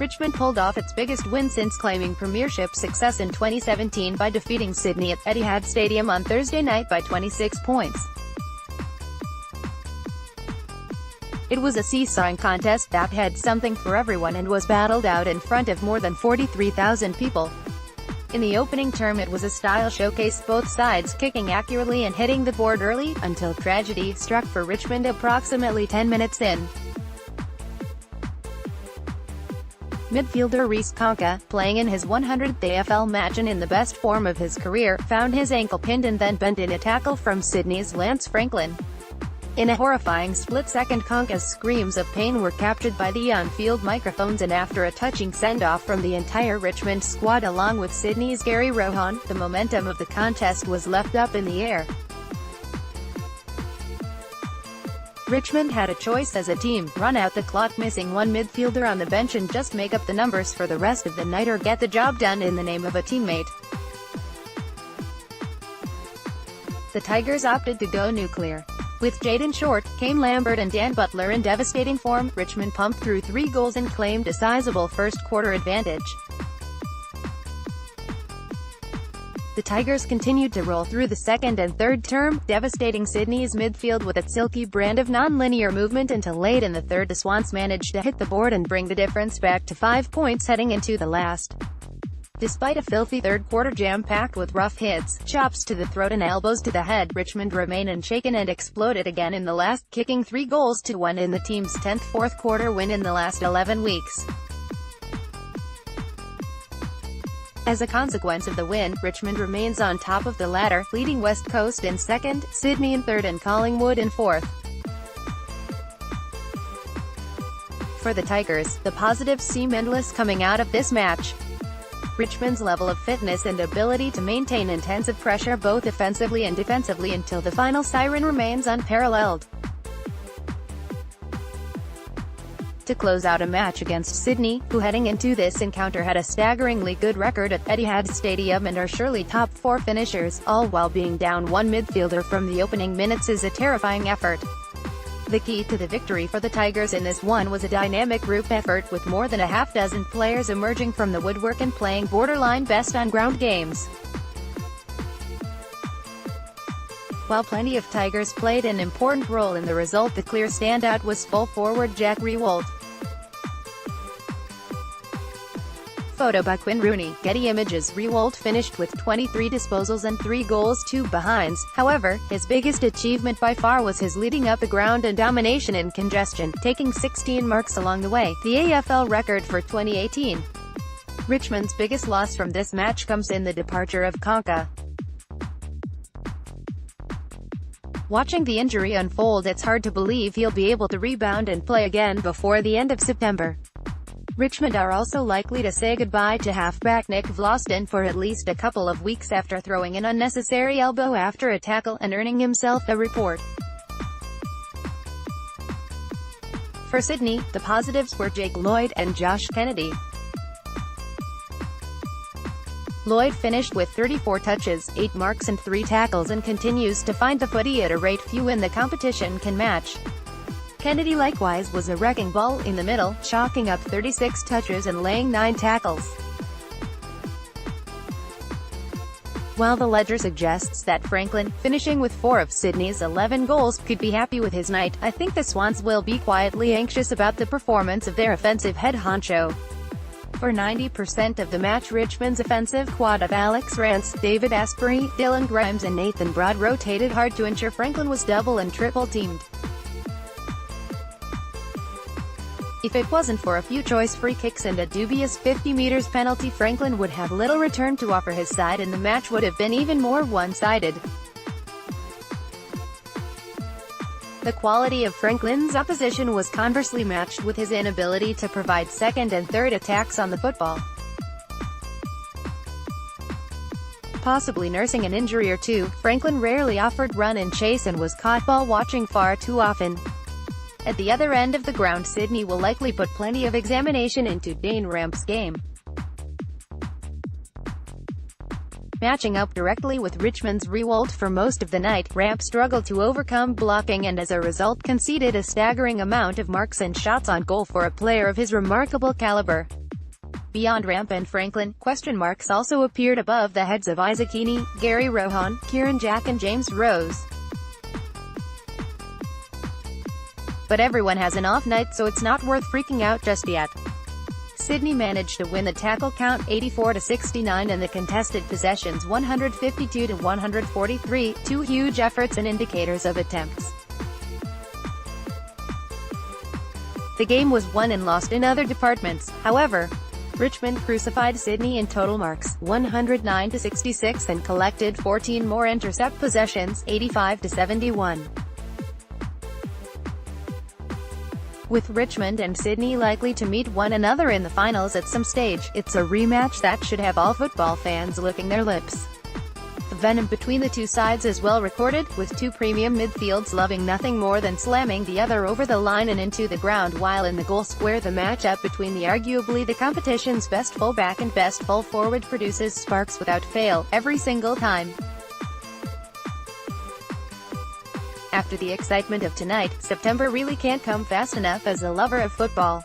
Richmond pulled off its biggest win since claiming premiership success in 2017 by defeating Sydney at Etihad Stadium on Thursday night by 26 points. It was a seesawing contest that had something for everyone and was battled out in front of more than 43,000 people. In the opening term it was a style showcase, both sides kicking accurately and hitting the board early, until tragedy struck for Richmond approximately 10 minutes in. Midfielder Reece Conca, playing in his 100th AFL match and in the best form of his career, found his ankle pinned and then bent in a tackle from Sydney's Lance Franklin. In a horrifying split-second, Conca's screams of pain were captured by the on-field microphones, and after a touching send-off from the entire Richmond squad along with Sydney's Gary Rohan, the momentum of the contest was left up in the air. Richmond had a choice as a team: run out the clock missing one midfielder on the bench and just make up the numbers for the rest of the night, or get the job done in the name of a teammate. The Tigers opted to go nuclear. With Jayden Short, Kane Lambert and Dan Butler in devastating form, Richmond pumped through 3 goals and claimed a sizable first-quarter advantage. The Tigers continued to roll through the second and third term, devastating Sydney's midfield with its silky brand of non-linear movement until late in the third the Swans managed to hit the board and bring the difference back to 5 points heading into the last. Despite a filthy third quarter jam-packed with rough hits, chops to the throat and elbows to the head, Richmond remained unshaken and exploded again in the last, kicking 3 goals to 1 in the team's 10th fourth-quarter win in the last 11 weeks. As a consequence of the win, Richmond remains on top of the ladder, leading West Coast in second, Sydney in third and Collingwood in fourth. For the Tigers, the positives seem endless coming out of this match. Richmond's level of fitness and ability to maintain intensive pressure both offensively and defensively until the final siren remains unparalleled. To close out a match against Sydney, who heading into this encounter had a staggeringly good record at Etihad Stadium and are surely top 4 finishers, all while being down one midfielder from the opening minutes, is a terrifying effort. The key to the victory for the Tigers in this one was a dynamic group effort, with more than a half-dozen players emerging from the woodwork and playing borderline best on-ground games. While plenty of Tigers played an important role in the result, the clear standout was full forward Jack Riewoldt. Photo by Quinn Rooney, Getty Images. Riewoldt finished with 23 disposals and 3 goals, 2 behinds. However, his biggest achievement by far was his leading up the ground and domination in congestion, taking 16 marks along the way, the AFL record for 2018. Richmond's biggest loss from this match comes in the departure of Conca. Watching the injury unfold, it's hard to believe he'll be able to rebound and play again before the end of September. Richmond are also likely to say goodbye to halfback Nick Vlastuin for at least a couple of weeks after throwing an unnecessary elbow after a tackle and earning himself a report. For Sydney, the positives were Jake Lloyd and Josh Kennedy. Lloyd finished with 34 touches, 8 marks and 3 tackles and continues to find the footy at a rate few in the competition can match. Kennedy likewise was a wrecking ball in the middle, chalking up 36 touches and laying 9 tackles. While the ledger suggests that Franklin, finishing with 4 of Sydney's 11 goals, could be happy with his night, I think the Swans will be quietly anxious about the performance of their offensive head honcho. For 90% of the match, Richmond's offensive quad of Alex Rance, David Asprey, Dylan Grimes and Nathan Broad rotated hard to ensure Franklin was double and triple teamed. If it wasn't for a few choice free kicks and a dubious 50 meters penalty, Franklin would have little return to offer his side and the match would have been even more one-sided. The quality of Franklin's opposition was conversely matched with his inability to provide second and third attacks on the football. Possibly nursing an injury or two, Franklin rarely offered run and chase and was caught ball watching far too often. At the other end of the ground, Sydney will likely put plenty of examination into Dane Ramp's game. Matching up directly with Richmond's Riewoldt for most of the night, Ramp struggled to overcome blocking and as a result conceded a staggering amount of marks and shots on goal for a player of his remarkable caliber. Beyond Ramp and Franklin, question marks also appeared above the heads of Isaac Heaney, Gary Rohan, Kieran Jack and James Rose. But everyone has an off night, so it's not worth freaking out just yet. Sydney managed to win the tackle count 84-69 and the contested possessions 152-143, two huge efforts and indicators of attempts. The game was won and lost in other departments, however. Richmond crucified Sydney in total marks, 109-66, and collected 14 more intercept possessions, 85-71. With Richmond and Sydney likely to meet one another in the finals at some stage, it's a rematch that should have all football fans licking their lips. The venom between the two sides is well recorded, with two premium midfields loving nothing more than slamming the other over the line and into the ground, while in the goal square the matchup between arguably the competition's best full-back and best full-forward produces sparks without fail, every single time. After the excitement of tonight, September really can't come fast enough as a lover of football.